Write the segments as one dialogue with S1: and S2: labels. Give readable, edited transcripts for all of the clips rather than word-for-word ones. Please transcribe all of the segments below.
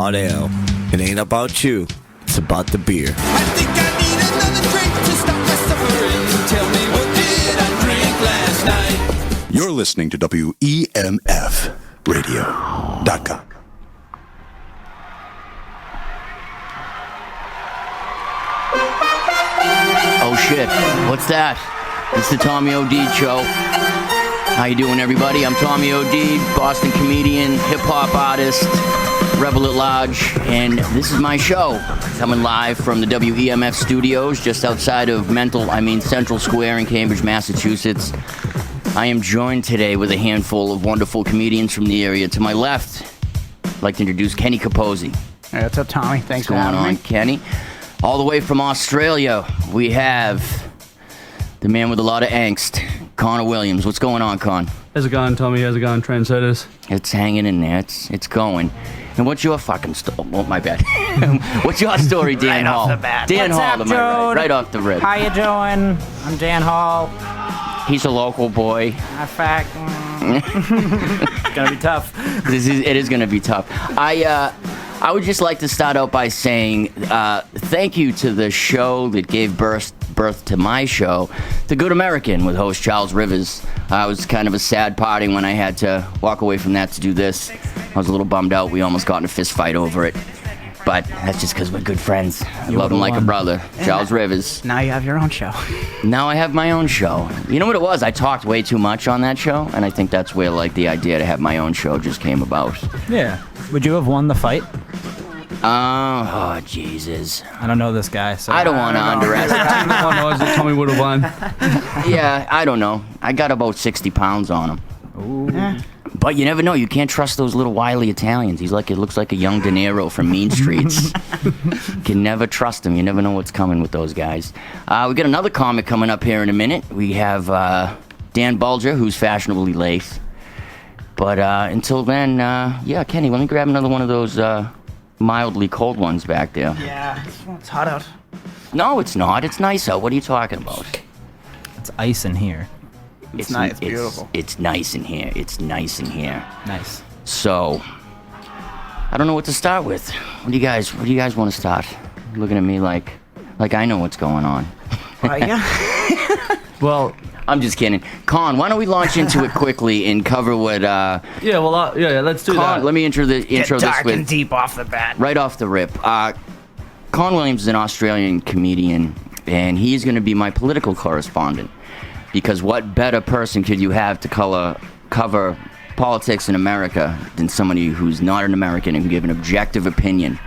S1: hot ale. It ain't about you, it's about the beer.
S2: I think I need another drink to stop my suffering. Tell me, what did I drink last night?
S3: You're listening to WEMF Radio.com.
S4: Oh shit, what's that? It's the Tommy O'Deed Show. How you doing, everybody? I'm Tommy O'Deed, Boston comedian, hip-hop artist, rebel at large, and this is my show. Coming live from the WEMF studios just outside of Central Square in Cambridge, Massachusetts. I am joined today with a handful of wonderful comedians from the area. To my left, I'd like to introduce Kenny Capozzi.
S5: Hey, what's up, Tommy? Thanks for having me.
S4: What's going on, Kenny? All the way from Australia, we have the man with a lot of angst, Conn Williams. What's going on, Conn?
S6: How's it going, Tommy? How's it going, trendsetters?
S4: It's hanging in there. It's going. And what's your fucking story? Oh, my bad. What's your story, Dan Hall?
S5: Right off the bat.
S4: Dan
S5: What's
S4: Hall,
S5: up,
S4: am I right?
S5: dude?
S4: Right off the rip.
S5: How you doing? I'm Dan Hall.
S4: He's a local boy.
S5: In fact, it's gonna be tough.
S4: It is going to be tough. I would just like to start out by saying thank you to the show that gave birth to my show, The Good American, with host Charles Rivers. It was kind of a sad parting when I had to walk away from that to do this. I was a little bummed out. We almost got in a fist fight over it. But that's just because we're good friends. I love him like a brother. Charles Rivers.
S5: Now you have your own show.
S4: Now I have my own show. You know what it was? I talked way too much on that show, and I think that's where the idea to have my own show just came about.
S5: Yeah. Would you have won the fight?
S4: Oh, Jesus.
S5: I don't know this guy, so
S4: I don't want to underestimate.
S6: Oh, no, that Tommy would have won.
S4: Yeah, I don't know. I got about 60 pounds on him.
S5: Ooh.
S4: But you never know. You can't trust those little wily Italians. It looks like a young De Niro from Mean Streets. Can never trust him. You never know what's coming with those guys. We got another comic coming up here in a minute. We have Dan Boulger, who's fashionably late. But until then, Kenny, let me grab another one of those mildly cold ones back there.
S5: Yeah, it's hot out.
S4: No, it's not. It's nice out. What are you talking about?
S5: It's ice in here.
S4: It's
S5: nice. It's beautiful.
S4: It's nice in here. It's nice in here.
S5: Nice.
S4: So, I don't know what to start with. What do you guys want to start? Looking at me like I know what's going on.
S6: Well,
S4: I'm just kidding. Conn, why don't we launch into it quickly and cover what...
S6: let's do
S4: Conn,
S6: that.
S4: let me intro this
S5: Dark
S4: with...
S5: and deep off the bat.
S4: Right off the rip. Conn Williams is an Australian comedian, and he's going to be my political correspondent. Because what better person could you have to cover politics in America than somebody who's not an American and can give an objective opinion?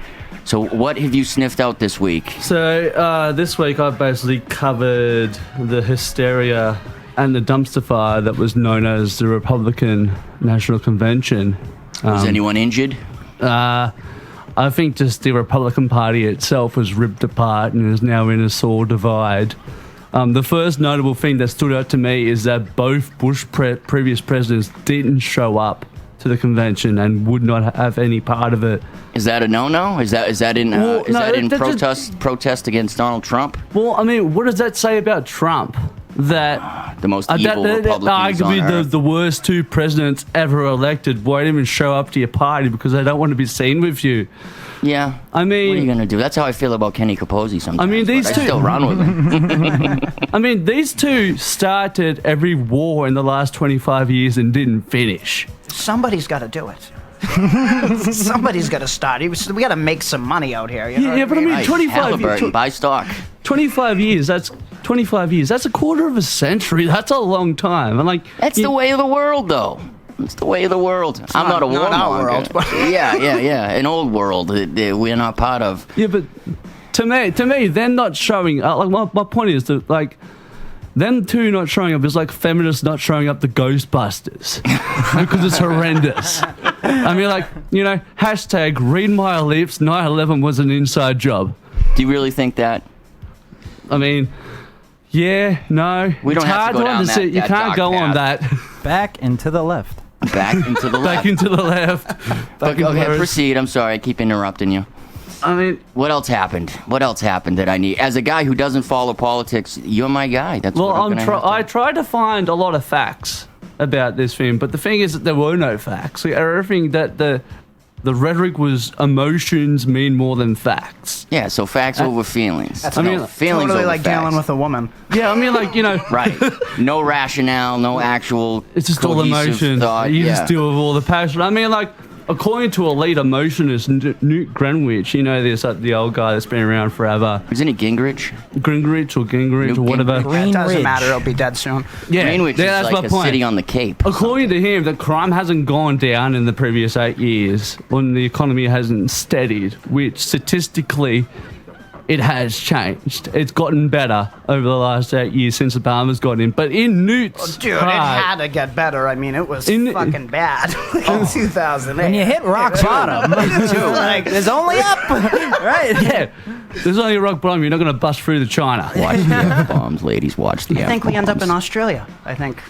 S4: So what have you sniffed out this week?
S6: So this week I've basically covered the hysteria and the dumpster fire that was known as the Republican National Convention.
S4: Was anyone injured?
S6: I think just the Republican Party itself was ripped apart and is now in a sore divide. The first notable thing that stood out to me is that both Bush previous presidents didn't show up to the convention and would not have any part of it.
S4: Is that a no-no? Is that in protest against Donald Trump?
S6: Well, I mean, what does that say about Trump? That
S4: the most evil Republicans on
S6: arguably
S4: earth.
S6: the worst two presidents ever elected won't even show up to your party because they don't want to be seen with you.
S4: Yeah.
S6: I mean,
S4: what are you gonna do? That's how I feel about Kenny Capozzi sometimes.
S6: I mean, these two
S4: I still run with him.
S6: I mean, these two started every war in the last 25 years and didn't finish.
S5: Somebody's got to do it. Somebody's got to start. We got to make some money out here. You know
S6: But I mean,
S4: Right,
S6: 25
S4: Halliburton, buy stock.
S6: 25 years. That's 25 years. That's a quarter of a century. That's a long time. And
S4: That's the way of the world, though. It's the way of the world. I'm not a warmonger.
S5: Not our world, but
S4: yeah. An old world that we're not part of.
S6: Yeah, but to me, they're not showing up. My point is that them two not showing up is like feminists not showing up to Ghostbusters because it's horrendous. I mean, hashtag read my lips. 9/11 was an inside job.
S4: Do you really think that?
S6: I mean, yeah, no.
S4: We don't
S6: it's
S4: have
S6: hard
S4: to go down
S6: understand.
S4: that
S6: You can't
S4: dark
S6: go on
S4: path.
S6: that.
S5: back and to the left.
S4: Back into the left.
S6: Back into the left.
S4: Okay, proceed. I'm sorry. I keep interrupting you.
S6: I mean,
S4: what else happened? What else happened that I need? As a guy who doesn't follow politics, you're my guy. That's
S6: well,
S4: what I'm gonna have to...
S6: I tried to find a lot of facts about this film, but the thing is that there were no facts. Everything that the the rhetoric was emotions mean more than facts.
S4: Yeah, so facts over feelings.
S5: That's
S4: feelings
S5: totally
S4: over
S5: like
S4: facts.
S5: dealing with a woman.
S6: Yeah, I mean, like,
S4: Right. No rationale, no actual
S6: it's just all
S4: cohesive
S6: emotion.
S4: thought.
S6: You
S4: yeah.
S6: just deal with all the passion. I mean, like, according to a lead emotionist, Newt Gingrich, you know this, the old guy that's been around forever.
S4: Isn't it Gingrich?
S6: Gingrich or whatever.
S4: Gingrich.
S5: It doesn't
S7: Ridge.
S5: matter. It'll be dead soon.
S6: Yeah,
S4: Greenwich
S6: yeah,
S4: is
S6: that's
S4: like
S6: my
S4: a
S6: point.
S4: city on the Cape.
S6: According to him, the crime hasn't gone down in the previous 8 years, when the economy hasn't steadied, which statistically it has changed. It's gotten better over the last 8 years since Obama's got in. But in Newt's
S5: Dude, it
S6: heart,
S5: had to get better. I mean, it was
S6: In-
S5: fucking bad in 2008.
S7: When you hit rock bottom, like, there's only up, right?
S6: yeah, there's only a rock bottom. You're not going to bust through to China.
S4: Watch the F-bombs, ladies. Watch the
S5: I think we end up in
S4: F-bombs.
S5: Australia. I think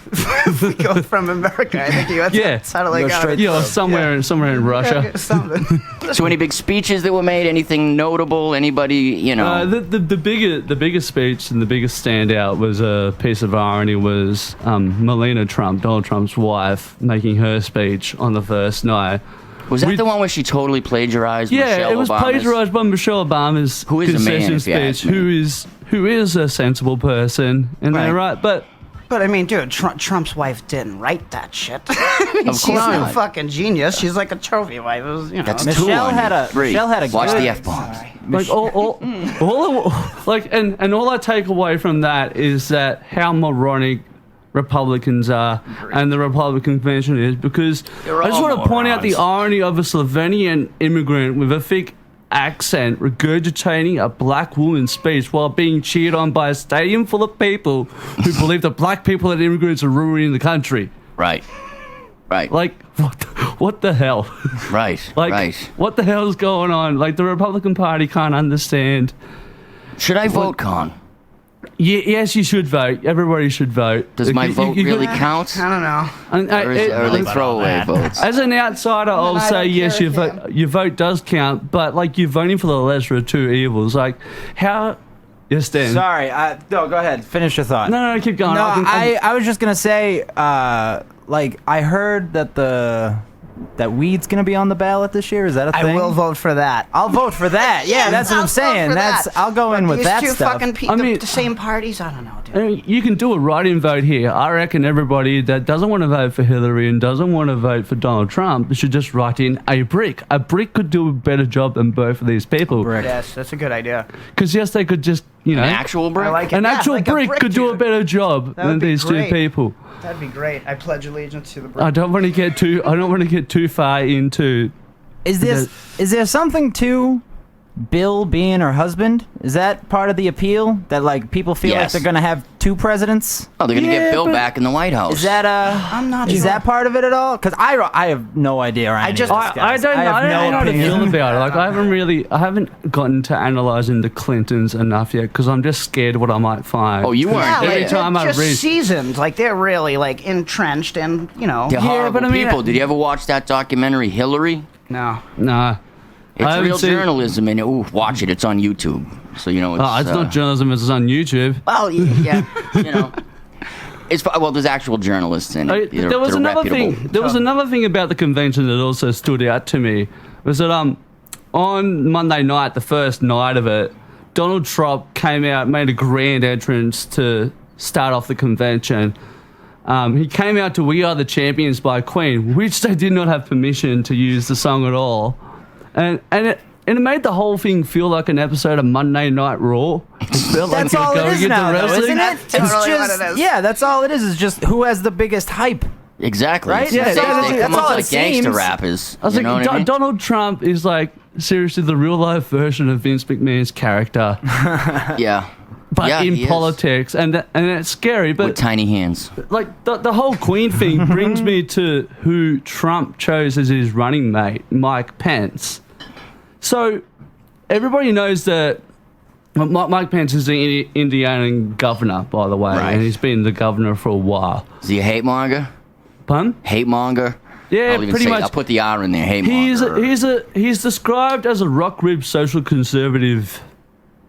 S5: if we go from America, I think you end
S6: Yeah.
S5: up settling
S3: Go
S5: out.
S3: straight-
S6: You know, somewhere in Russia.
S5: Something.
S4: So any big speeches that were made? Anything notable? Anybody, you know?
S6: The biggest speech and the biggest standout was a piece of irony was Melania Trump, Donald Trump's wife, making her speech on the first night.
S4: was that
S6: we-
S4: the one where she totally plagiarized
S6: Yeah,
S4: Michelle
S6: it was
S4: Obama's?
S6: plagiarized by Michelle Obama's
S4: Who is a man,
S6: concession
S4: if you ask
S6: speech.
S4: me.
S6: Who is a sensible person, and they're right. But
S5: But I mean, dude, Trump's wife didn't write that shit.
S4: Of
S5: She's
S4: course
S5: no
S4: not.
S5: fucking genius. She's like a trophy wife. It was, you know.
S4: That's
S7: Michelle
S4: two
S7: had
S4: on
S7: a-
S4: three.
S7: Michelle had a
S4: Watch
S7: good-
S4: the F-bombs.
S6: like all I take away from that is that how moronic Republicans are and the Republican convention is, because
S4: They're
S6: I just
S4: all
S6: want to point out the
S4: morons.
S6: irony of a Slovenian immigrant with a thick accent regurgitating a black woman's speech while being cheered on by a stadium full of people who believe that black people and immigrants are ruining the country.
S4: Right. Right.
S6: Like, what the hell?
S4: right.
S6: Like,
S4: right.
S6: what the hell is going on? Like, the Republican Party can't understand.
S4: Should I vote, Con?
S6: Yes, you should vote. Everybody should vote.
S4: Does my vote really count?
S5: I don't know.
S6: And,
S4: Or are they throwaway votes?
S6: as an outsider, I'll
S5: I
S6: say
S5: don't
S6: yes,
S5: care,
S6: your vote does count, but like you're voting for the lesser of two evils. Like, how? Yes, Dan.
S7: Sorry, no, go ahead. Finish your thought.
S6: No, keep going.
S7: No,
S6: I
S7: I was just gonna say, like, I heard that weed's gonna be on the ballot this year. Is that a thing?
S5: I will vote for that.
S7: I'll vote for that. Yeah, that's what
S5: I'll
S7: I'm
S5: vote
S7: saying.
S5: for
S7: That's
S5: that.
S7: I'll go in
S5: But
S7: with
S5: these
S7: that
S5: two
S7: stuff.
S5: fucking
S6: I mean-
S5: the same parties. I don't know, dude.
S6: mean, you can do a write-in vote here. I reckon everybody that doesn't want to vote for Hillary and doesn't want to vote for Donald Trump should just write in a brick. A brick could do a better job than both of these people.
S7: Brick.
S5: Yes, that's a good idea.
S6: Because yes, they could just, you know,
S4: An actual brick?
S5: I like it.
S6: an
S5: Yeah,
S6: actual
S5: like a
S6: brick could do a
S5: dude.
S6: better job
S5: That would
S6: than
S5: be
S6: these
S5: great.
S6: two people.
S5: That'd be great. I pledge allegiance to the brick.
S6: I don't want to get too far into.
S7: Is there something to Bill being her husband? Is that part of the appeal? That like people feel like
S4: Yes.
S7: they're gonna have two presidents?
S4: Oh, they're going to
S6: Yeah,
S4: get Bill
S6: but-
S4: back in the White House.
S7: Is that
S5: I'm not
S7: Is
S5: sure.
S7: that part of it at all? Because I have no idea.
S5: I just-
S6: I don't know how to feel
S7: opinion.
S6: about it. Like I haven't gotten to analyzing the Clintons enough yet because I'm just scared what I might find.
S4: Oh, you weren't
S5: Yeah,
S4: there.
S6: Every
S5: like,
S6: time
S5: they're
S6: I
S5: just
S6: read-
S5: seasoned. Like they're really like entrenched and
S4: They're horrible
S6: but I mean,
S4: people. Did you ever watch that documentary, Hillary?
S5: no.
S6: Nah. I
S4: It's
S6: haven't
S4: real
S6: seen-
S4: journalism, and ooh, watch it. It's on YouTube, so you know it's.
S6: Oh, it's not journalism. It's on YouTube.
S4: Well, yeah, you know, well, there's actual journalists in it.
S6: There was
S4: They're
S6: another
S4: reputable.
S6: thing. There was another thing about the convention that also stood out to me. Was that on Monday night, the first night of it, Donald Trump came out, made a grand entrance to start off the convention. He came out to "We Are the Champions" by Queen, which they did not have permission to use the song at all, and it made the whole thing feel like an episode of Monday Night Raw. It felt like
S7: That's
S6: he was
S7: all it
S6: going
S7: is
S6: into
S7: now, though,
S6: wrestling.
S7: isn't it?
S5: That's totally what it is.
S7: Yeah, that's all it is. Is just who has the biggest hype.
S4: Exactly.
S7: Right?
S4: It's the
S7: Yeah,
S4: same-
S7: that's-
S4: they
S7: that's
S4: come up
S7: all it
S4: like gangster
S7: seems.
S4: rappers.
S6: I was
S4: You know
S6: like,
S4: what I mean?
S6: Donald Trump is like seriously the real life version of Vince McMahon's character,
S4: Yeah.
S6: but
S4: Yeah,
S6: in
S4: he is.
S6: politics, and it's scary.
S4: With
S6: But
S4: tiny hands.
S6: like the whole Queen thing brings me to who Trump chose as his running mate, Mike Pence. So everybody knows that Mike Pence is the Indiana governor, by the way,
S4: Right.
S6: and he's been the governor for a while.
S4: Is he a hate monger?
S6: Pun?
S4: Hate monger?
S6: Yeah,
S4: I'll even
S6: pretty
S4: say,
S6: much.
S4: I'll put the R in there. Hate
S6: He's
S4: monger.
S6: he's described as a rock rib social conservative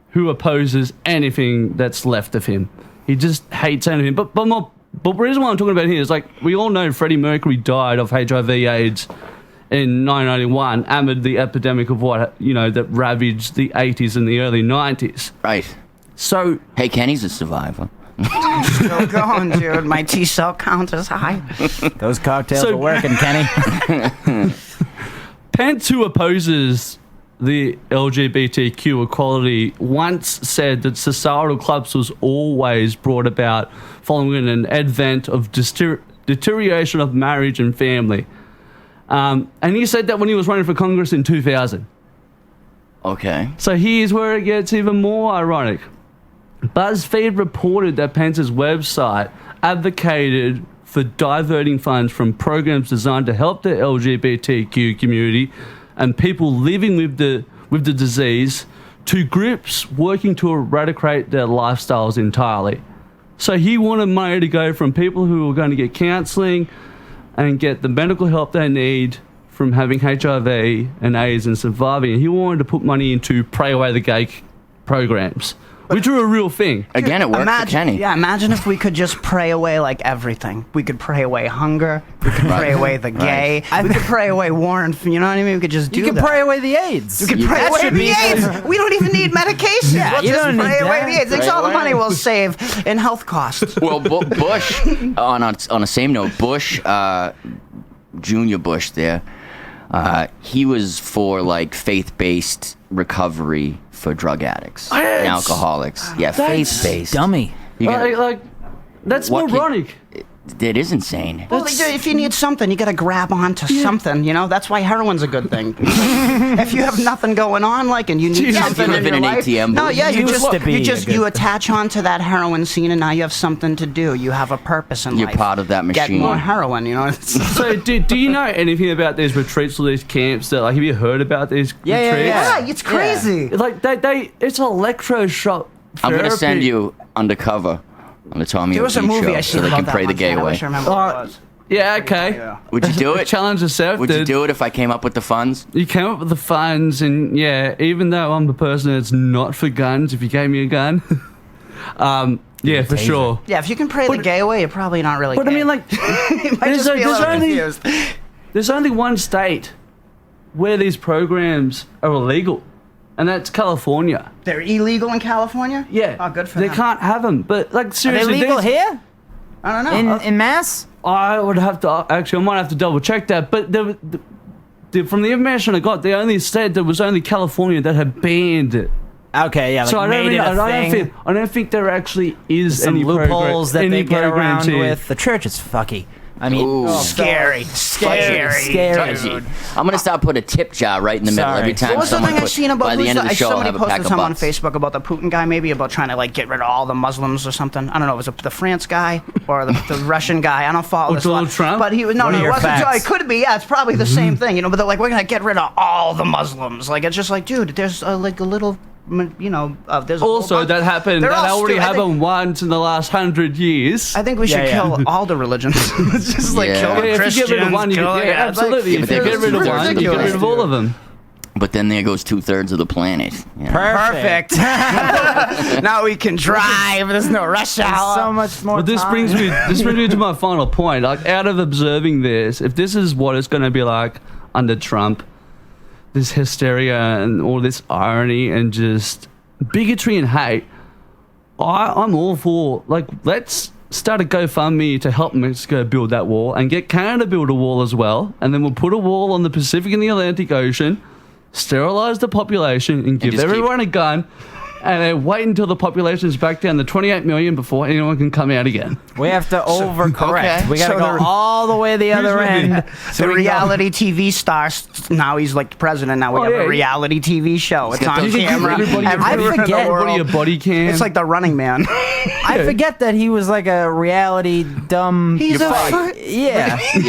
S6: who opposes anything that's left of him. He just hates anything. But the reason why I'm talking about here is like we all know Freddie Mercury died of HIV/AIDS in 1991 amid the epidemic of that ravaged the 80s and the early 90s.
S4: Right.
S6: So,
S4: Hey, Kenny's a survivor.
S5: Still going, dude. My T cell count is high.
S7: Those cocktails are working, Kenny.
S6: Pence, who opposes the LGBTQ equality, once said that societal collapse was always brought about following an advent of deterioration of marriage and family. And he said that when he was running for Congress in 2000.
S4: Okay.
S6: So here's where it gets even more ironic. BuzzFeed reported that Pence's website advocated for diverting funds from programs designed to help the LGBTQ community and people living with the disease to groups working to eradicate their lifestyles entirely. So he wanted money to go from people who were going to get counselling and get the medical help they need from having HIV and AIDS and surviving. And he wanted to put money into Pray Away the Gay programs, which are a real thing.
S4: Again, it worked for Kenny.
S5: Yeah, imagine if we could just pray away like everything. We could pray away hunger. We could pray away the gay. We could pray away war and you know what I mean? We could just do that.
S7: You can pray away the AIDS.
S5: We could pray away the AIDS. We don't even need medication.
S7: Yeah,
S5: we'll
S7: you
S5: just
S7: don't
S5: pray
S7: need
S5: away
S7: that.
S5: the AIDS. It's
S4: Pray
S5: all the
S4: away.
S5: money we'll save in health costs.
S4: Well, Bush, on a same note, Bush, Junior Bush there, he was for like faith-based recovery for drug addicts and alcoholics. Yeah, faith-based.
S7: Dummy.
S4: You gotta-
S6: That's
S4: What can-
S6: moronic.
S4: It is insane.
S5: Well, if you need something, you got to grab onto something. You know, that's why heroin's a good thing. If you have nothing going on, and you need something
S4: If you live
S5: in
S4: in
S5: your
S4: an
S5: life,
S4: ATM
S5: no,
S4: booth.
S5: yeah,
S7: Used to be a good
S5: you
S7: thing.
S5: attach onto that heroin scene, and now you have something to do. You have a purpose in
S4: You're
S5: life.
S4: part of that
S5: Get
S4: machine.
S5: more heroin. You know.
S6: So do you know anything about these retreats or these camps? That have you heard about these
S7: Yeah, yeah,
S6: retreats?
S7: yeah.
S5: Yeah, it's crazy.
S6: Like they it's electroshock
S4: I'm going to
S6: therapy.
S4: send you undercover on the Tommy
S5: There was a
S4: OD
S5: movie
S4: show
S5: I
S4: so
S5: seen
S4: they
S5: about
S4: can
S5: that
S4: pray the
S5: once,
S4: gay
S5: and I
S4: away.
S5: wish I remember what it was.
S6: Yeah, okay.
S5: Yeah.
S4: Would you do it?
S6: Challenge accepted.
S4: Would you do it if I came up with the funds?
S6: You came up with the funds, and yeah, even though I'm the person that's not for guns, if you gave me a gun, yeah, for sure.
S5: Yeah, if you can pray the gay away, you're probably not really.
S6: But I
S5: gay.
S6: mean, like,
S5: You might
S6: there's,
S5: just be a
S6: there's
S5: little
S6: only
S5: confused.
S6: there's only one state where these programs are illegal, and that's California.
S5: They're illegal in California.
S6: Yeah.
S5: Oh, good for
S6: They
S5: them.
S6: can't have them, but like
S7: Are they
S6: seriously,
S7: legal
S6: these-
S7: here?
S5: I don't know.
S7: In Mass?
S6: I would have to actually. I might have to double check that. But from the information I got, they only said there was only California that had banned it.
S7: Okay, yeah, like
S6: So I
S7: made it a thing.
S6: I don't think there actually is
S7: Some
S6: any
S7: loopholes that
S6: any
S7: they get
S6: programs
S7: around
S6: here.
S7: with. The church is fucky. I mean,
S4: Ooh.
S5: Scary.
S4: Touchy. I'm going to start putting a tip jar right in the middle
S7: Sorry.
S4: every time
S5: What was the
S4: someone
S5: thing I
S4: puts.
S5: seen about
S4: By the end of the show, I'll
S5: somebody
S4: have a pack
S5: posted
S4: of
S5: something on
S4: bucks.
S5: Facebook about the Putin guy, maybe about trying to get rid of all the Muslims or something. I don't know. Was it the France guy or the Russian guy? I don't follow
S6: Or
S5: this.
S6: Donald
S5: lot.
S6: Trump?
S5: But he was
S7: What are
S5: it
S7: your
S5: wasn't.
S7: facts?
S5: It could be. Yeah, it's probably the same thing. But they're like, we're gonna get rid of all the Muslims. Like it's just like, dude, there's like a little. There's a whole
S6: Also,
S5: bunch-
S6: that happened.
S5: They're
S6: That
S5: all
S6: already
S5: stupid.
S6: happened once in the last 100 years.
S5: I think we should
S7: Yeah, yeah.
S5: kill all the religions. It's just like
S4: Yeah.
S5: kill the
S6: Yeah, if you
S5: Christians.
S6: get rid of one, you
S5: kill-
S6: yeah,
S5: it's like-
S6: absolutely.
S4: Yeah,
S6: If
S4: but
S6: you
S4: that
S6: get
S4: goes
S6: rid of one, you get
S5: ridiculous,
S6: rid of all of them.
S4: But then there goes 2/3 of the planet. you know.
S5: Perfect. Now we can drive. There's no rush hour.
S7: so much more
S6: But this
S7: time.
S6: brings me to my final point. Like, out of observing this, if this is what it's going to be like under Trump, this hysteria and all this irony and just bigotry and hate, I'm all for, like, let's start a GoFundMe to help Mexico build that wall and get Canada to build a wall as well, and then we'll put a wall on the Pacific and the Atlantic Ocean, sterilize the population and give
S4: just
S6: everyone a gun, and then wait until the population's back down to 28 million before anyone can come out again.
S7: We have to overcorrect.
S4: okay.
S7: We got to
S5: So
S7: go
S5: the-
S7: all the way the other end.
S5: The reality TV star, now he's like the president. Now we
S6: Oh,
S5: have
S6: yeah.
S5: a reality TV show. It's
S4: got
S5: on
S4: those- You can give
S5: camera.
S6: everybody a-
S5: everywhere in the
S7: forget-
S5: world.
S6: Everybody a body cam.
S5: It's like the Running Man.
S7: I forget that he was like a reality dumb.
S5: He's a
S7: yeah.
S5: dude.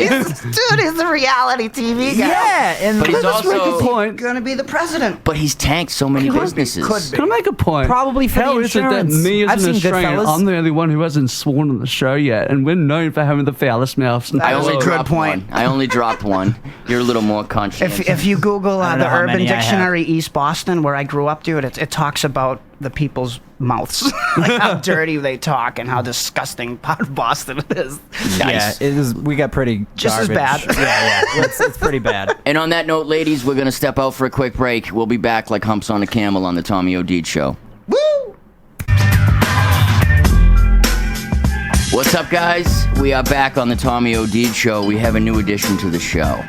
S5: He's the reality TV guy.
S7: Yeah, and
S4: But he's
S6: Let's make a
S4: also.
S6: point.
S5: Gonna be the president.
S4: But he's tanked so many businesses.
S5: Could be.
S6: Can I make a point?
S7: Probably for
S6: How
S7: the
S6: is it that
S7: insurance.
S6: me as
S7: I've
S6: an
S7: seen
S6: Australian,
S7: Goodfellas.
S6: I'm the only one who hasn't sworn on the show yet, and we're known for having the foulest mouths in the
S4: I
S5: That was a
S4: only
S6: world.
S5: good
S4: dropped
S5: point.
S4: one. I only dropped one. You're a little more conscientious.
S5: If you Google
S7: I don't
S5: the
S7: know how
S5: Urban
S7: many I have.
S5: Dictionary East Boston, where I grew up, dude, it talks about the people's mouths, like how dirty they talk and how disgusting part of Boston it is.
S4: Nice.
S7: Yeah, it is. We got pretty
S5: Just as
S7: garbage.
S5: bad.
S7: Yeah. It's pretty bad.
S4: And on that note, ladies, we're going to step out for a quick break. We'll be back like humps on a camel on the Tommy O'Deed Show.
S5: Woo!
S4: What's up, guys? We are back on the Tommy O'Deed Show. We have a new addition to the show.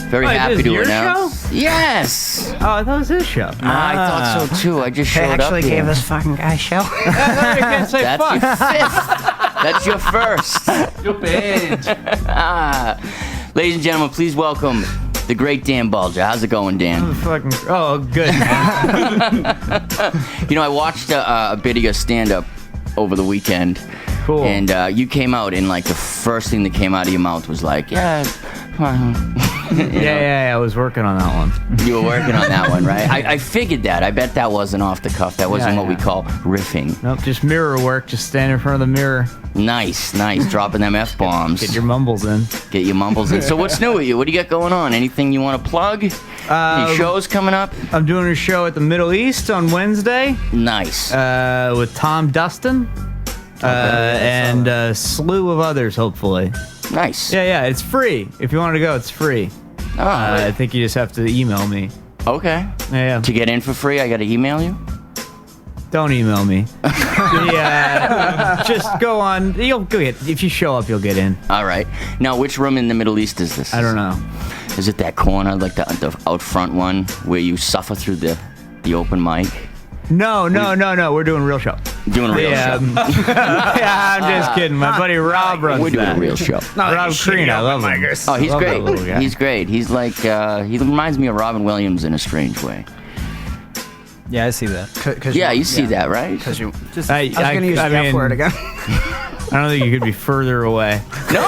S4: Very
S8: Oh,
S4: happy
S8: this is
S4: to
S8: your
S4: announce. Yes.
S8: Oh, I thought it was his show.
S4: I thought so too. I just
S5: They
S4: showed up
S5: actually
S4: here.
S5: gave this fucking guy a show.
S8: I can't say
S4: That's your
S8: fuck.
S4: fifth. That's your first.
S8: You're bad.
S4: Ladies and gentlemen, please welcome the great Dan Boulger. How's it going, Dan?
S8: Fucking. Oh, good. Man.
S4: You know, I watched a bit of your stand-up over the weekend.
S8: Cool.
S4: And you came out, and like the first thing that came out of your mouth was like, "Yeah."
S8: Yeah. I was working on that one.
S4: You were working on that one, right? I figured that. I bet that wasn't off the cuff. That wasn't
S8: Yeah,
S4: what we
S8: yeah.
S4: call riffing.
S8: Nope, just mirror work. Just stand in front of the mirror.
S4: Nice. Dropping them F-bombs.
S8: Get your mumbles in.
S4: Get your mumbles in. So what's new with you? What do you got going on? Anything you want to plug? Any shows coming up?
S8: I'm doing a show at the Middle East on Wednesday
S4: Nice.
S8: with Tom Dustin and a slew of others, hopefully.
S4: Nice.
S8: Yeah, it's free. If you want to go, it's free.
S4: Oh,
S8: I think you just have to email me.
S4: okay.
S8: Yeah.
S4: To get in for free, I got to email you?
S8: Don't email me. Yeah, just go on. You'll get. If you show up, you'll get in.
S4: All right. Now, which room in the Middle East is this?
S8: I don't know.
S4: Is it that corner, like the out front one, where you suffer through the open mic?
S8: No. We're doing a real show.
S4: Doing a real
S8: Yeah,
S4: show.
S8: yeah, I'm just kidding. My buddy Rob runs
S4: We're doing
S8: that.
S4: a real show.
S8: Rob Crean, I love him.
S4: Oh, he's
S8: Love that
S4: great.
S8: little guy.
S4: He's great. He's like, he reminds me of Robin Williams in a strange way.
S7: Yeah, I see that.
S5: Cause
S4: Yeah, you see that, right?
S5: Because you.
S8: I
S5: I was going to use the F word again.
S8: I don't think you could be further away.
S4: No?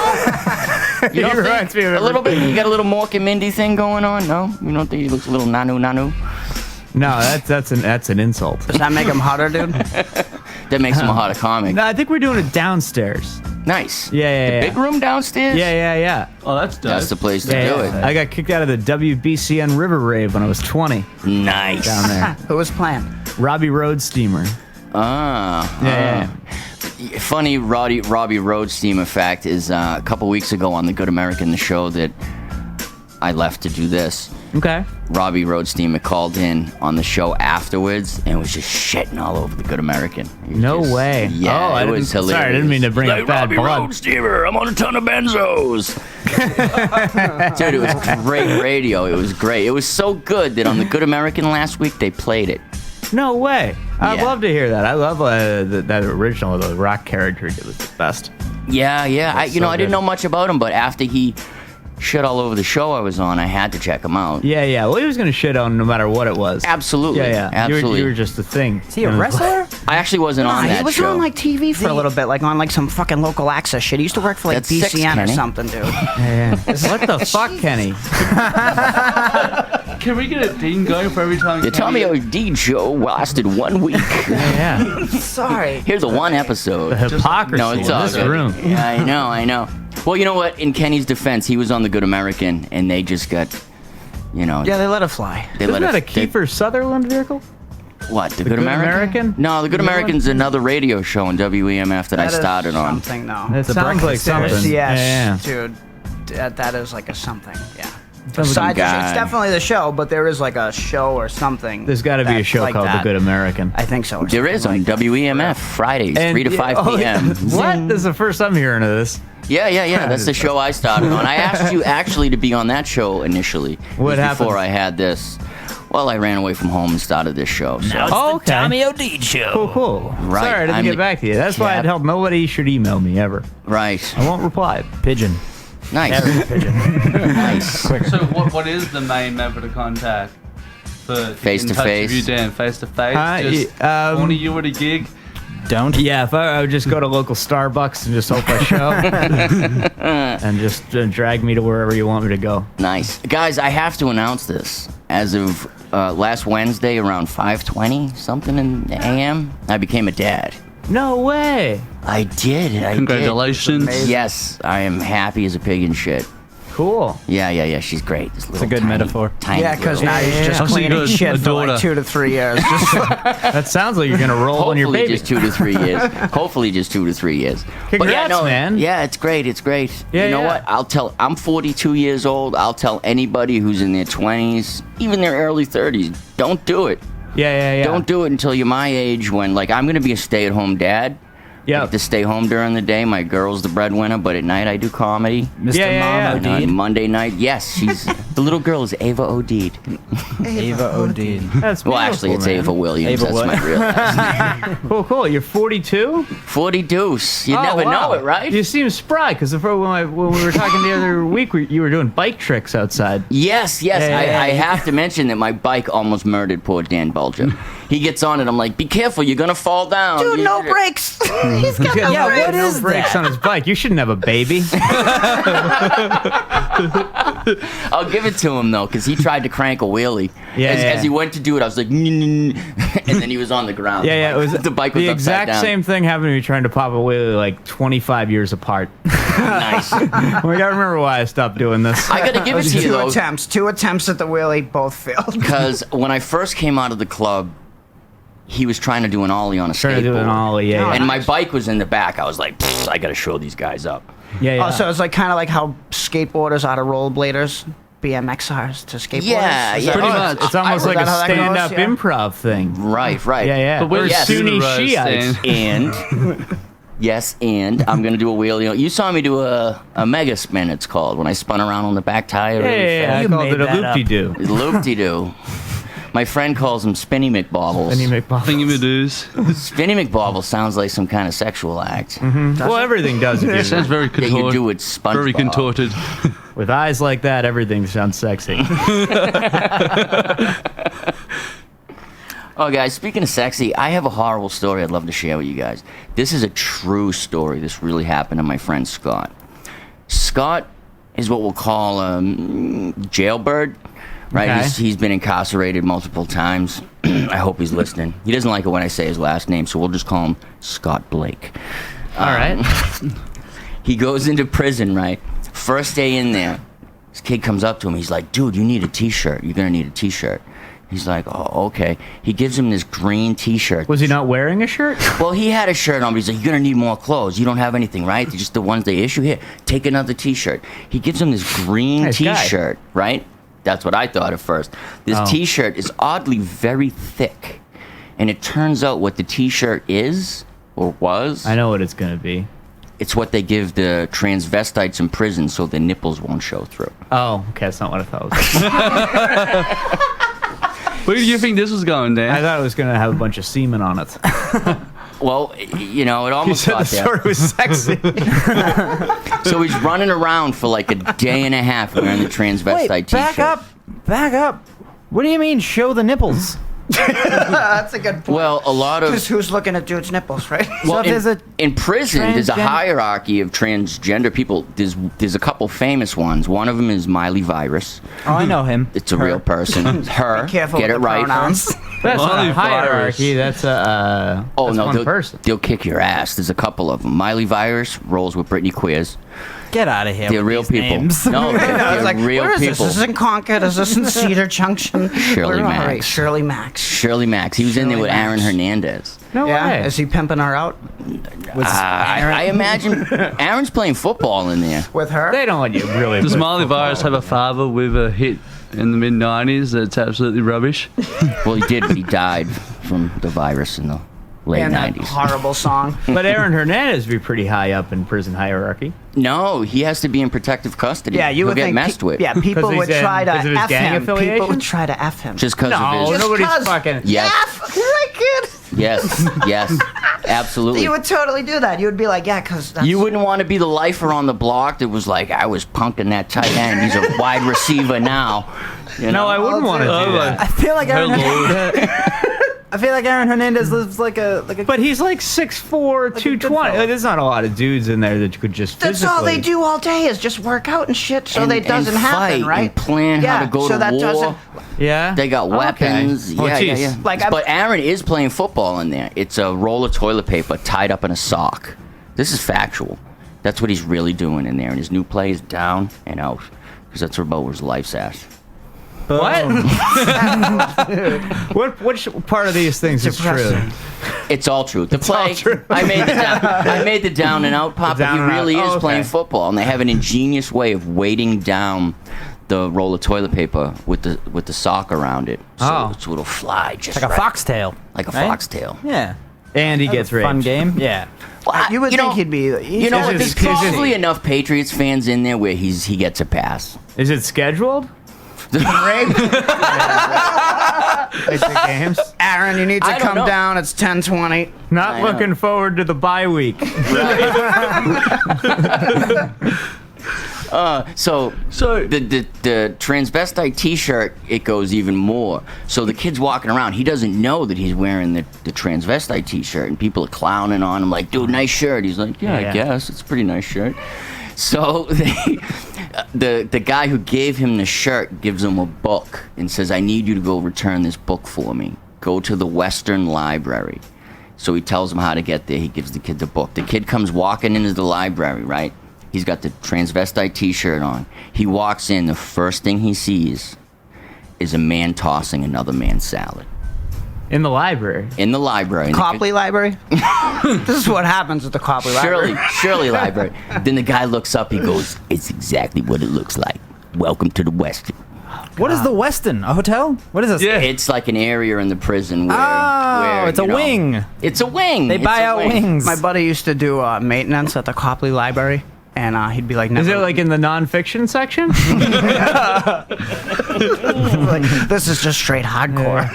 S4: You don't
S8: reminds
S4: think?
S8: me of
S4: A little bit? You got a little Mork and Mindy thing going on? No? You don't think he looks a little nanu?
S8: No, that's an insult.
S5: Does that make him hotter, dude?
S4: That makes him a hotter comic.
S8: No, I think we're doing it downstairs.
S4: Nice.
S8: Yeah.
S4: Big room downstairs?
S8: Yeah.
S6: Oh, that's dope.
S4: That's the place to
S8: Yeah,
S4: do it.
S8: I got kicked out of the WBCN River Rave when I was 20
S4: Nice.
S8: down there.
S5: Who was playing?
S8: Robbie Road Steamer.
S4: Yeah. Funny Robbie Road Steamer fact is a couple weeks ago on the Good American, the show that I left to do this.
S8: Okay.
S4: Robbie Road Steamer called in on the show afterwards and was just shitting all over the Good American. He was
S8: No
S4: just-
S8: way.
S4: Yeah,
S8: Oh, I
S4: it was
S8: didn't-
S4: hilarious.
S8: sorry, I didn't mean to bring
S4: Like,
S8: up bad
S4: Robbie
S8: blood.
S4: Road Steamer, I'm on a ton of benzos. Dude, it was great radio. It was great. It was so good that on the Good American last week they played it.
S8: No way. I'd
S4: Yeah.
S8: love to hear that. I love that original, the rock character. It was the best.
S4: Yeah. I
S8: so
S4: didn't
S8: good.
S4: know much about him, but after he shit all over the show I was on, I had to check him out.
S8: Yeah. Well, he was going to shit on no matter what it was.
S4: Absolutely.
S8: Yeah.
S4: Absolutely.
S8: You were just a thing.
S7: Is he a wrestler?
S4: I actually wasn't on that
S5: he was
S4: show.
S5: on like TV for a little bit, like on like some fucking local access shit. He used to work for like
S4: That's six,
S5: BCN or
S4: Kenny.
S5: something, dude.
S8: Yeah. What the fuck, Kenny?
S6: Can we get a ding going for every time?
S4: The Tommy O'Deed show lasted 1 week.
S8: Yeah.
S5: Sorry.
S4: Here's the one episode.
S8: The hypocrisy
S4: No, it's
S8: in
S4: all
S8: this
S4: good.
S8: room.
S4: Yeah, I know. Well, you know what? In Kenny's defense, he was on the Good American, and they just got,
S5: Yeah, they let it fly.
S4: they
S8: Isn't
S4: let
S8: that a
S4: it.
S8: Kiefer Sutherland vehicle?
S4: What? The
S8: Good
S4: Good American?
S8: American?
S4: No, the Good
S8: New one?
S4: American's another radio show on WEMF that I
S5: That is
S4: started on.
S5: something, no.
S8: It sounds like something.
S5: Yes,
S8: Yeah.
S5: dude. That is like a something, yeah.
S8: like
S5: Besides,
S4: a guy.
S5: it's definitely the show, but there is like a show or something.
S8: There's got to be a
S5: that's
S8: show
S5: like
S8: called
S5: that.
S8: The Good American.
S5: I think so. or
S4: There is on
S5: something like that.
S4: WEMF Fridays, 3 to 5
S8: oh,
S4: p.m.
S8: What? This is the first I'm hearing of this.
S4: Yeah. That's the show I started on. I asked you actually to be on that show initially.
S8: What happened?
S4: Before I had this. Well, I ran away from home and started this show. So.
S8: Oh, okay.
S7: Tommy O'Deed Show.
S8: Cool.
S4: Right,
S8: Sorry, I didn't
S4: I'm
S8: get
S4: the
S8: back to you. That's why I
S4: cap-
S8: told nobody should email me ever.
S4: Right.
S8: I won't reply.
S7: Pigeon.
S4: Nice. Nice.
S6: So what is the main method of contact? For
S4: Face
S6: in
S4: to
S6: touch
S4: face?
S6: with you, Dan, face to face. Just
S8: y-
S6: only you at a gig.
S7: Don't.
S8: Yeah, if I would just go to local Starbucks and just hope I show, and just drag me to wherever you want me to go.
S4: Nice. Guys, I have to announce this. As of last Wednesday around 5:20, something in the a.m., I became a dad.
S8: No way.
S4: I did.
S6: Congratulations.
S4: Yes, I am happy as a pig in shit.
S8: Cool.
S4: Yeah. She's great. This little
S7: a good
S4: tiny,
S7: metaphor.
S4: Tiny
S5: Yeah, because
S4: little-
S5: now he's just
S6: How's she
S5: cleaning
S6: good?
S5: shit
S6: A
S5: for like
S6: daughter.
S5: 2 to 3 years. Just
S8: That sounds like you're gonna roll on your
S4: Hopefully
S8: baby.
S4: just 2 to 3 years. Hopefully just 2 to 3 years. But yeah,
S8: Congrats, man.
S4: Yeah, it's great. It's great.
S8: Yeah,
S4: you know
S8: yeah.
S4: what? I'm 42 years old. I'll tell anybody who's in their 20s, even their early 30s, don't do it.
S8: Yeah.
S4: Don't do it until you're my age when, like, I'm going to be a stay-at-home dad. I
S8: Yeah.
S4: have to stay home during the day. My girl's the breadwinner, but at night I do comedy.
S7: Mr.
S8: Yeah.
S7: Mom
S4: And on
S7: O'Deed.
S4: Monday night, yes, she's the little girl is Ava O'Deed.
S7: Ava O'Deed.
S8: That's
S4: Well, actually, it's
S8: beautiful,
S4: Ava Williams.
S7: Ava
S4: That's
S7: what?
S4: my real last name.
S8: man. Cool. You're 42.
S4: 40 deuce. You
S8: Oh,
S4: never
S8: wow.
S4: know it, right?
S8: You seem spry because when we were talking the other week, you were doing bike tricks outside.
S4: Yes.
S8: Yeah,
S4: I have to mention that my bike almost murdered poor Dan Bulger. He gets on it. I'm like, be careful, you're gonna fall down.
S5: dude,
S4: You-
S5: no brakes. He's got no
S7: Yeah,
S5: brakes.
S7: what is
S8: brakes
S7: that?
S8: on his bike. You shouldn't have a baby.
S4: I'll give it to him though, because he tried to crank a wheelie.
S8: Yeah,
S4: As he went to do it, I was like, and then he was on the ground.
S8: Yeah. It was
S4: the bike was
S8: the
S4: upside
S8: exact
S4: down.
S8: same thing happened to me trying to pop a wheelie like 25 years apart.
S4: Nice.
S8: I gotta remember why I stopped doing this.
S4: I gotta give it to you though,
S5: Two attempts at the wheelie, both failed.
S4: because when I first came out of the club, he was trying to do an ollie on a
S8: Trying to
S4: skateboard.
S8: do an ollie, yeah.
S4: And my bike was in the back. I was like, I gotta show these guys up.
S8: Yeah.
S5: Oh, so it's like kind of like how skateboarders are to rollerbladers, BMXers to skateboarders.
S4: Yeah,
S5: Is
S4: yeah.
S5: that-
S6: Pretty much.
S8: It's almost
S5: Is
S8: like
S5: that
S8: a
S5: how that goes?
S8: stand-up
S5: Yeah.
S8: improv thing.
S4: Right.
S8: Yeah.
S6: But when
S8: Or
S6: you
S4: Yes.
S6: do the
S8: Sunni
S6: roast,
S8: Shiites.
S6: Dan,
S4: And yes, and I'm gonna do a wheelie. You saw me do a mega spin. It's called when I spun around on the back tire.
S8: Yeah. I
S7: You
S8: called
S7: made
S8: it a
S7: that up.
S8: loop-de-doo.
S4: Loop-de-doo. My friend calls them Spinny McBobbles.
S8: And you make
S6: Thingy-madoos.
S4: Spinny McBobble sounds like some kind of sexual act.
S8: Well, everything does. If you
S6: Sounds very
S4: Yeah, you
S6: contorted.
S4: do it SpongeBob.
S6: Very contorted.
S8: With eyes like that, everything sounds sexy.
S4: Oh, guys, speaking of sexy, I have a horrible story I'd love to share with you guys. This is a true story. This really happened to my friend Scott. Scott is what we'll call a jailbird, right?
S8: Okay.
S4: He's been incarcerated multiple times. I hope he's listening. He doesn't like it when I say his last name, so we'll just call him Scott Blake.
S8: All right.
S4: He goes into prison, right? First day in there, this kid comes up to him. He's like, dude, you need a T-shirt. You're going to need a T-shirt. He's like, oh, okay. He gives him this green T-shirt.
S8: Was he not wearing a shirt?
S4: Well, he had a shirt on, but he's like, you're going to need more clothes. You don't have anything, right? They're just the ones they issue. Here, take another T-shirt. He gives him this green
S8: Nice guy.
S4: T-shirt, right? That's what I thought at first. This
S8: Oh.
S4: T-shirt is oddly very thick. And it turns out what the T-shirt is, or was,
S8: I know what it's gonna be.
S4: it's what they give the transvestites in prison so their nipples won't show through.
S8: Oh, okay. That's not what I thought. It was.
S6: Where do you think this was going, Dan?
S8: I thought it was gonna have a bunch of semen on it.
S4: Well, you know, it
S8: You
S4: almost
S8: said the
S4: got there.
S8: story was sexy.
S4: So he's running around for like a day and a half wearing the transvestite
S7: Wait,
S4: T-shirt.
S7: back up. What do you mean, show the nipples?
S5: That's a good point.
S4: Well, a lot of
S5: Because who's looking at dude's nipples, right?
S4: well,
S7: if there's a
S4: in prison, there's a
S7: transgen-
S4: hierarchy of transgender people. There's a couple famous ones. One of them is Miley Virus.
S7: Oh, I know him.
S4: It's a real person. Her.
S5: Be careful
S4: Get
S5: with
S4: it
S5: the
S4: right.
S5: pronouns.
S8: That's not
S6: Molly
S8: a hierarchy. That's a
S4: Oh
S8: that's
S4: no,
S8: one
S4: they'll,
S8: person.
S4: they'll kick your ass. There's a couple of them. Miley Virus rolls with Britney Queers.
S7: Get out of here.
S4: They're
S7: with
S4: real
S7: these
S4: people.
S7: names.
S4: No, they're,
S5: I was
S4: they're
S5: like,
S4: real
S5: where is
S4: people.
S5: this? Is this in Concord? Is this in Cedar Junction?
S4: Shirley
S5: Where are
S4: Max.
S5: we? Shirley Max.
S4: Shirley Max. He was in there
S5: Shirley
S4: with Aaron
S5: Max.
S4: Hernandez.
S8: No
S5: Yeah,
S8: way.
S5: is he pimping her out
S4: I imagine Aaron's playing football in there.
S5: with her?
S8: They don't let you really.
S6: Does
S8: put
S6: Miley
S8: football
S6: Virus have
S8: in
S6: a
S8: there.
S6: father with a hit in the mid 90s that's absolutely rubbish?
S4: Well, he did, but he died from the virus in the late
S5: and that
S4: 90s.
S5: horrible song.
S8: But Aaron Hernandez would be pretty high up in prison hierarchy.
S4: No, he has to be in protective custody.
S5: Yeah, you
S4: He'll
S5: would
S4: get
S5: think.
S4: messed with.
S5: Yeah, people
S8: 'Cause
S5: would
S8: he's in-
S5: try to
S8: because of his
S5: F
S8: gang
S5: him. People
S8: affiliation?
S5: would try to F him.
S4: Just because
S8: No,
S4: of his.
S8: nobody's
S5: 'cause-
S8: fucking.
S4: Yes,
S5: F, right, kid.
S4: yes, absolutely.
S5: You would totally do that. You would be like, yeah, because
S4: You wouldn't want to be the lifer on the block that was like, I was punking that tight end. He's a wide receiver now. You know?
S8: No, I wouldn't want to do
S6: Oh,
S8: that.
S7: I feel like Aaron.
S6: Hello.
S7: I feel like Aaron Hernandez lives like a.
S8: But he's like 6'4",
S7: good
S8: 220.
S7: fella.
S8: There's not a lot of dudes in there that you could just.
S5: That's all they
S8: physically-
S5: do all day is just work out and shit, so
S4: And-
S5: that doesn't
S4: and
S5: happen,
S4: fight
S5: right?
S4: and plan how to go
S5: so
S4: to
S5: that
S4: war.
S5: doesn't.
S8: Yeah.
S4: They got
S8: Okay.
S4: weapons.
S8: Oh,
S4: Yeah, yeah,
S8: jeez.
S4: yeah.
S5: Like,
S4: but Aaron is playing football in there. It's a roll of toilet paper tied up in a sock. This is factual. That's what he's really doing in there. And his new play is down and out. because that's about where his life's at.
S8: What? Which part of these things is true?
S4: It's all true. The play,
S8: all true.
S4: I made the down and out pop, but he
S8: down and out.
S4: really is
S8: Oh, okay.
S4: playing football, and they have an ingenious way of weighting down the roll of toilet paper with the sock around it, so it'll fly just
S7: Like a
S4: right.
S7: foxtail.
S4: Like a
S7: right?
S4: foxtail.
S7: Yeah.
S8: And he
S7: That's
S8: gets
S7: a fun
S8: raped.
S7: game. Yeah.
S4: Well,
S5: You would
S4: you
S5: think
S4: know,
S5: he'd be.
S4: You know what? There's
S8: is it-
S4: probably enough Patriots fans in there where he gets a pass.
S8: Is it scheduled? Like the games?
S5: Aaron, you need
S4: I
S5: to
S4: don't
S5: come
S4: know.
S5: down. It's 10:20.
S8: Not
S4: I know.
S8: looking forward to the bye week.
S4: So the transvestite T-shirt, it goes even more. So the kid's walking around. He doesn't know that he's wearing the transvestite T-shirt, and people are clowning on him like, "Dude, nice shirt." He's like, "Yeah,
S8: Yeah.
S4: I guess it's a pretty nice shirt." So the guy who gave him the shirt gives him a book and says, "I need you to go return this book for me. Go to the Western Library." So he tells him how to get there. He gives the kid the book. The kid comes walking into the library, right? He's got the transvestite T-shirt on. He walks in. The first thing he sees is a man tossing another man's salad
S8: In the library.
S4: in the library. And the
S5: Copley Library. This is what happens at the Copley Library.
S4: Shirley Library. Then the guy looks up. He goes, "It's exactly what it looks like. Welcome to the Western."
S7: What is the Westin? A hotel? What is this?
S6: Yeah.
S4: It's like an area in the prison where.
S7: Oh, it's a wing.
S4: It's a wing.
S7: They
S4: It's
S7: buy
S4: a
S7: out
S4: wing.
S7: wings.
S5: My buddy used to do maintenance at the Copley Library, and he'd be like,
S8: Is
S5: never,
S8: it like in the nonfiction section?
S5: like, this is just straight hardcore.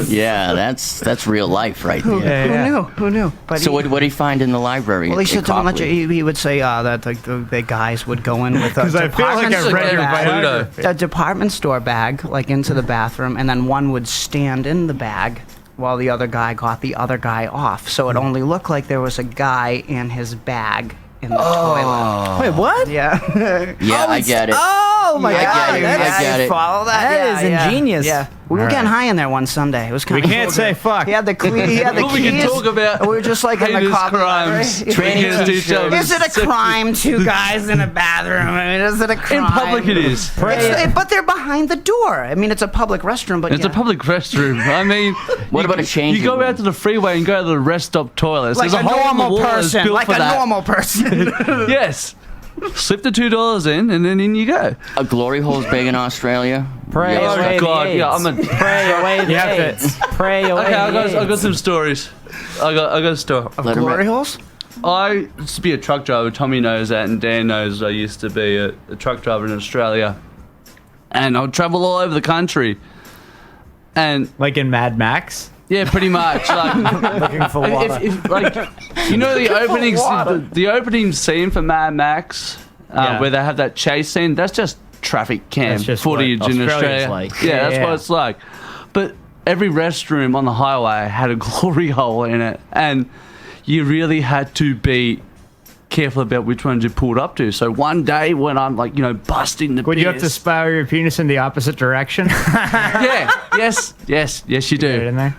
S4: Yeah, that's real life right there.
S8: Yeah.
S5: Who knew? But
S4: So what did he find in the library?
S5: Well, he
S4: at
S5: said don't let
S4: Copley?
S5: you. He would say that the guys would go in with a
S8: Because I feel like
S5: department
S8: I
S5: store
S8: read your
S5: bag,
S8: biography.
S5: a department store bag, like into the bathroom, and then one would stand in the bag while the other guy got the other guy off. So it only looked like there was a guy in his bag in the toilet.
S7: Wait, what?
S5: Yeah.
S4: Yeah, I get it.
S7: Oh my
S4: I
S7: god.
S4: get it.
S7: That's-
S4: I get it.
S5: Follow that.
S7: That is ingenious.
S5: Yeah. We were
S8: All
S5: getting
S8: right.
S5: high in there one Sunday. It was kind
S8: We
S5: of.
S8: can't say fuck.
S5: He had the keys.
S6: Well, we can talk about
S5: We were just like in the
S6: heinous
S5: Copley
S6: crimes.
S5: Library.
S4: Training
S6: against each
S4: t-shirt.
S6: other.
S5: Is it a crime? Two guys in a bathroom. I mean, is it a crime?
S6: In public, it is.
S5: But they're behind the door. I mean, it's a public restroom, but
S6: It's
S5: yeah.
S6: a public restroom. I mean,
S4: What about a changing
S6: You go
S4: room?
S6: out to the freeway and go to the rest stop toilets.
S5: like
S6: There's
S5: a
S6: hole in the
S5: normal
S6: wall that's
S5: person.
S6: built
S5: Like
S6: for
S5: a
S6: that.
S5: normal person.
S6: Yes. Slip the $2 in, and then in you go.
S4: A glory hole's big in Australia.
S7: Pray
S4: Yes.
S7: away
S6: God,
S7: the AIDS.
S6: yeah, I'm a-
S7: Pray away the
S8: You have to-
S7: AIDS. Pray away
S6: Okay,
S7: the
S6: I got
S7: AIDS.
S6: some stories. I got a story.
S4: Let 'em
S5: Glory
S4: rip.
S5: holes?
S6: I used to be a truck driver. Tommy knows that, and Dan knows I used to be a truck driver in Australia. And I'd travel all over the country. And
S8: Like in Mad Max?
S6: yeah, pretty much. Like,
S7: Looking for water.
S6: like you know the opening scene for Mad Max,
S8: Yeah.
S6: where they have that chase scene. That's just traffic cam
S8: That's just
S6: footage
S8: what
S6: in
S8: Australia's
S6: Australia.
S8: like.
S6: Yeah,
S8: Yeah,
S6: that's
S8: yeah.
S6: what it's like. But every restroom on the highway had a glory hole in it, and you really had to be careful about which ones you pulled up to. So one day when I'm like, busting the
S8: Would you have to
S6: piss-
S8: spiral your penis in the opposite direction?
S6: Yeah, yes, you
S8: Get it
S6: do.
S8: in there?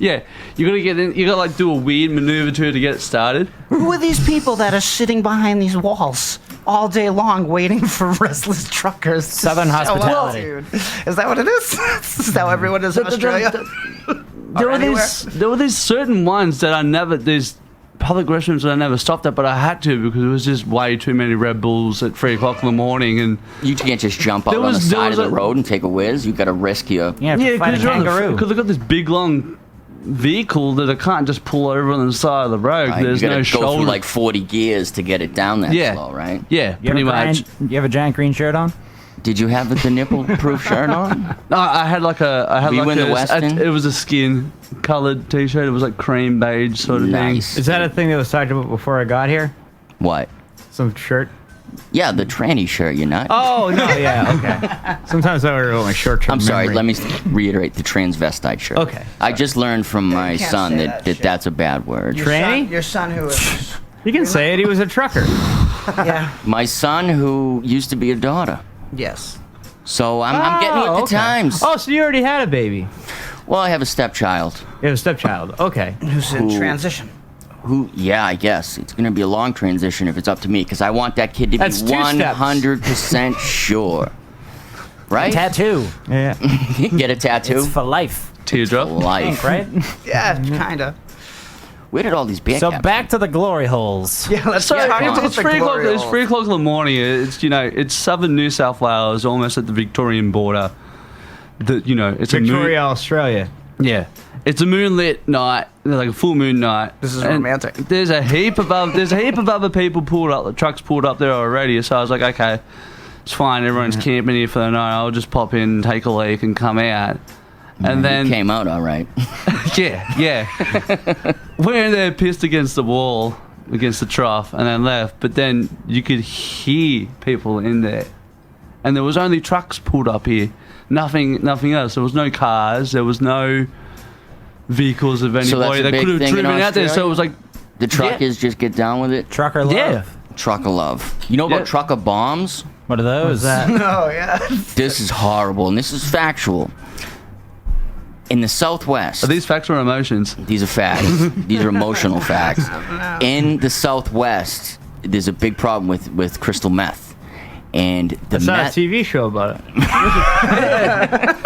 S6: Yeah, you gotta get in. You gotta like do a weird maneuver to get it started.
S5: Who are these people that are sitting behind these walls all day long waiting for restless truckers? to
S7: Southern
S5: show up,
S7: hospitality.
S5: dude? Is that what it is? Is that how everyone is in Australia?
S6: There
S5: Or
S6: were
S5: anywhere?
S6: these certain ones that these public restrooms that I never stopped at, but I had to because it was just way too many Red Bulls at 3 o'clock in the morning, and
S4: You can't just jump out
S6: There
S4: on the
S6: was- there
S4: side of
S6: was
S4: the
S6: a-
S4: road and take a whiz. You got to risk your.
S7: You have to fight a kangaroo.
S6: because they've got this big long vehicle that I can't just pull over on the side of the road.
S4: Right?
S6: There's
S4: You got
S6: no
S4: to go
S6: shoulder.
S4: through like 40 gears to get it down that
S6: Yeah.
S4: slow, right?
S6: Yeah,
S7: You
S6: pretty
S7: have a
S6: much.
S7: giant- you have a giant green shirt on?
S4: Did you have the nipple-proof shirt on?
S6: No, I had like a.
S4: Were you
S6: like
S4: in the Westin?
S6: it was a skin colored T-shirt. It was like cream beige sort of
S4: Nice.
S8: Is that a thing that was talked about before I got here?
S4: What?
S8: Some shirt?
S4: Yeah, the tranny shirt, you nut.
S8: Oh, no, yeah, okay. Sometimes I wear my short-term
S4: I'm sorry,
S8: memory.
S4: let me reiterate the transvestite shirt.
S8: Okay,
S4: I just learned from my
S5: can't
S4: son
S5: say
S4: that,
S5: that shit.
S4: that's a bad word.
S8: Tranny?
S5: Your son who is.
S8: You can say it, he was a trucker.
S5: Yeah.
S4: My son who used to be a daughter.
S5: Yes.
S4: So I'm getting with the
S8: okay.
S4: times.
S8: Oh, so you already had a baby.
S4: Well, I have a stepchild.
S8: You have a stepchild. Okay.
S5: Who's in
S4: Who-
S5: transition?
S4: Who, yeah, I guess. It's going to be a long transition if it's up to me because I want that kid to
S8: That's
S4: be
S8: 2 steps.
S4: 100% sure right?
S7: Tattoo.
S8: Yeah.
S4: Get a tattoo.
S7: It's for life.
S6: Teardrop.
S4: Life.
S7: Right?
S5: Yeah, kind of.
S4: Where did all these beer
S7: So
S4: caps
S7: back to the glory holes.
S5: Yeah, let's
S6: So
S5: talk about
S6: it's
S5: the
S6: 3 o'clock.
S5: glory
S6: It's
S5: hole.
S6: 3 o'clock in the morning. It's southern New South Wales, almost at the Victorian border. It's
S8: Victoria, Australia.
S6: Yeah, it's a moonlit night, like a full moon night.
S5: This is
S6: And
S5: romantic.
S6: There's a heap of other people trucks pulled up there already. So I was like, okay, it's fine. Everyone's camping here for the night. I'll just pop in, take a leak, and come out. And then
S4: You came out all right.
S6: yeah. We're in there pissed against the wall, against the trough, and then left. But then you could hear people in there, and there was only trucks pulled up here. Nothing else. There was no cars. There was no vehicles of
S4: So that's
S6: anybody
S4: a
S6: that
S4: big
S6: could have
S4: thing in
S6: driven out there. So it was like,
S4: The truckers just get down with it.
S7: Trucker love.
S6: Yeah.
S4: Trucker love. You know about
S6: Yeah.
S4: trucker bombs?
S7: What are those?
S5: Oh, yeah.
S4: This is horrible, and this is factual. In the Southwest,
S6: are these facts or emotions?
S4: these are facts. These are emotional facts. In the Southwest, there's a big problem with crystal meth. And the
S8: That's not a
S4: meth,
S8: TV show about it.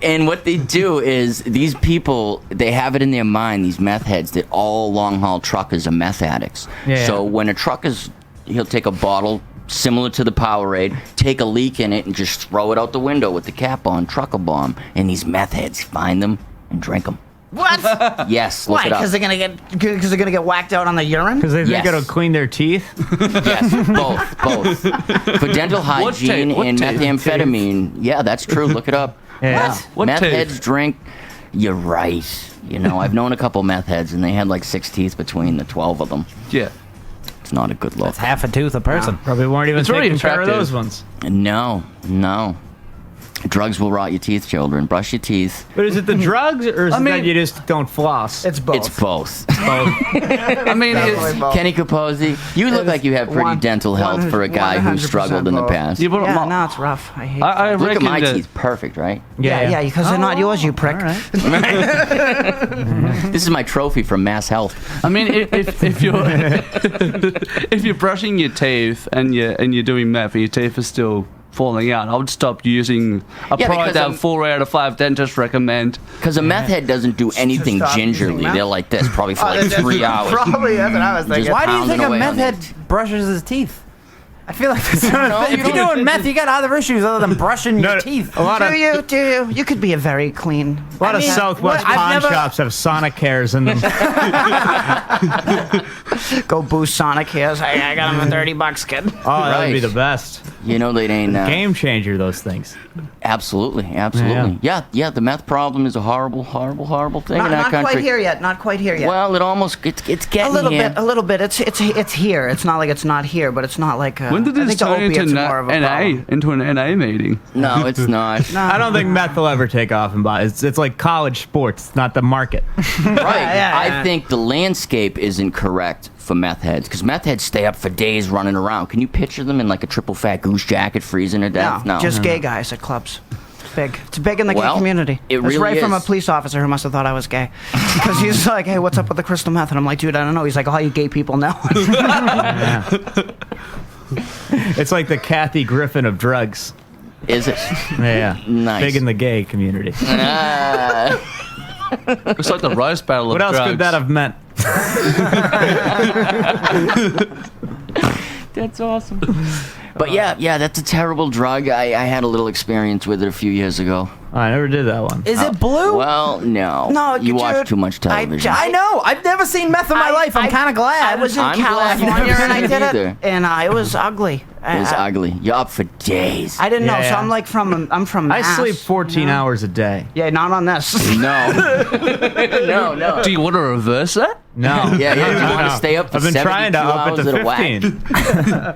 S4: and what they do is these people, they have it in their mind, these meth heads, that all long haul truckers are meth addicts.
S8: Yeah.
S4: So when a trucker's, he'll take a bottle similar to the Powerade, take a leak in it, and just throw it out the window with the cap on, trucker bomb. And these meth heads find them and drink them.
S5: What?
S4: Yes, look
S5: Why?
S4: it up.
S5: Because they're gonna get whacked out on the urine?
S8: Because they think
S4: Yes.
S8: it'll clean their teeth.
S4: Yes, both. For dental hygiene
S6: What
S4: and
S6: tape?
S4: methamphetamine. Yeah, that's true. Look it up.
S8: Yeah.
S6: What
S4: Meth
S6: tape?
S4: heads drink. You're right. I've known a couple meth heads, and they had like 6 teeth between the 12 of them.
S6: Yeah.
S4: It's not a good look.
S7: That's half a tooth a person.
S8: Probably weren't even
S6: It's really
S8: taking care of
S6: attractive.
S8: those ones.
S4: No. Drugs will rot your teeth, children. Brush your teeth.
S8: But is it the drugs, or is it
S6: mean-
S8: that you just don't floss?
S5: It's both.
S4: It's both.
S6: I mean,
S5: Definitely both.
S4: Kenny Capozzi, you look
S5: It's
S4: like you have pretty
S5: one-
S4: dental health for a guy who
S5: 100%
S4: struggled in the
S5: both.
S4: past.
S6: you put
S5: Yeah,
S6: my-
S5: no, it's rough. I hate
S6: I
S4: Look at
S6: reckon
S4: my
S6: that-
S4: teeth. Perfect, right?
S5: Yeah, because they're not yours, you prick.
S8: All right.
S4: This is my trophy from Mass Health.
S6: I mean, if you're if you're brushing your teeth and you're doing meth, and your teeth are still falling out, I would stop using a
S4: Yeah,
S6: product
S4: because
S6: that 4 out of 5 dentists recommend.
S4: Because a meth head doesn't do anything
S5: stop using
S4: gingerly.
S5: meth?
S4: They're like this, probably for like
S5: that's
S4: 3 hours.
S5: Probably, that's what I was thinking.
S4: Just
S7: Why do you
S4: pounding
S7: think a
S4: away
S7: meth
S4: on
S7: head
S4: it.
S7: brushes his teeth? I feel like this,
S4: you
S7: if you're
S4: don't-
S7: doing meth, you got other issues other than brushing your teeth.
S8: A lot of
S5: Do you? You could be a very clean.
S8: a lot of Southwest
S7: I've
S8: pawn
S7: never-
S8: shops have Sonic cares in them.
S5: Go boost Sonic hairs. Hey, I got him for $30, kid.
S8: Oh, that would be
S4: Right.
S8: the best.
S4: They ain't.
S8: Game changer, those things.
S4: Absolutely. Yeah, the meth problem is a horrible thing in our
S5: Not
S4: country.
S5: quite here yet. Not quite here yet.
S4: Well, it's
S5: a
S4: getting
S5: little
S4: here.
S5: bit. A little bit. It's here. It's not like it's not here, but it's not like.
S6: When did
S5: I
S6: this
S5: think the
S6: turn into
S5: opiates are more of a problem.
S6: an NA meeting?
S4: No, it's not.
S8: I don't think meth will ever take off in Boston. It's like college sports, not the market.
S4: Right.
S5: yeah.
S4: I think the landscape isn't correct for meth heads because meth heads stay up for days running around. Can you picture them in like a triple fat goose jacket freezing to death?
S5: No, just gay guys at clubs. It's big. It's big in the
S4: Well,
S5: gay community.
S4: it
S5: It's
S4: really
S5: right from a
S4: is.
S5: police officer who must have thought I was gay, because he's like, "Hey, what's up with the crystal meth?" And I'm like, "Dude, I don't know." He's like, "All you gay people know."
S8: It's like the Kathy Griffin of drugs.
S4: Is it?
S8: Yeah.
S4: Nice.
S8: Big in the gay community.
S4: Ah.
S6: It's like the roast battle
S8: What
S6: of
S8: else
S6: drugs.
S8: could that have meant?
S4: That's awesome. But yeah, that's a terrible drug. I had a little experience with it a few years ago.
S8: Oh, I never did that one.
S7: Is it blue?
S4: Well, no.
S5: No,
S4: you watch
S5: dude,
S4: too much television.
S7: I know. I've never seen meth in my life. I'm kind of glad.
S5: I was in
S4: I'm glad you
S5: California
S4: never
S5: and I
S4: seen it
S5: did
S4: either.
S5: it, and it was ugly.
S4: It was ugly. You're up for days.
S5: I didn't know,
S8: Yeah,
S5: so
S8: yeah.
S5: I'm like I'm from.
S8: I
S5: Mass,
S8: sleep 14
S5: you know?
S8: hours a day.
S5: Yeah, not on this.
S4: No. no.
S6: Do you want to reverse that?
S8: No.
S4: Yeah, do you
S8: No,
S4: want to
S8: no.
S4: stay up for
S8: I've been
S4: 72
S8: trying to up
S4: hours
S8: it
S4: at
S8: to
S4: a whack?
S8: 15.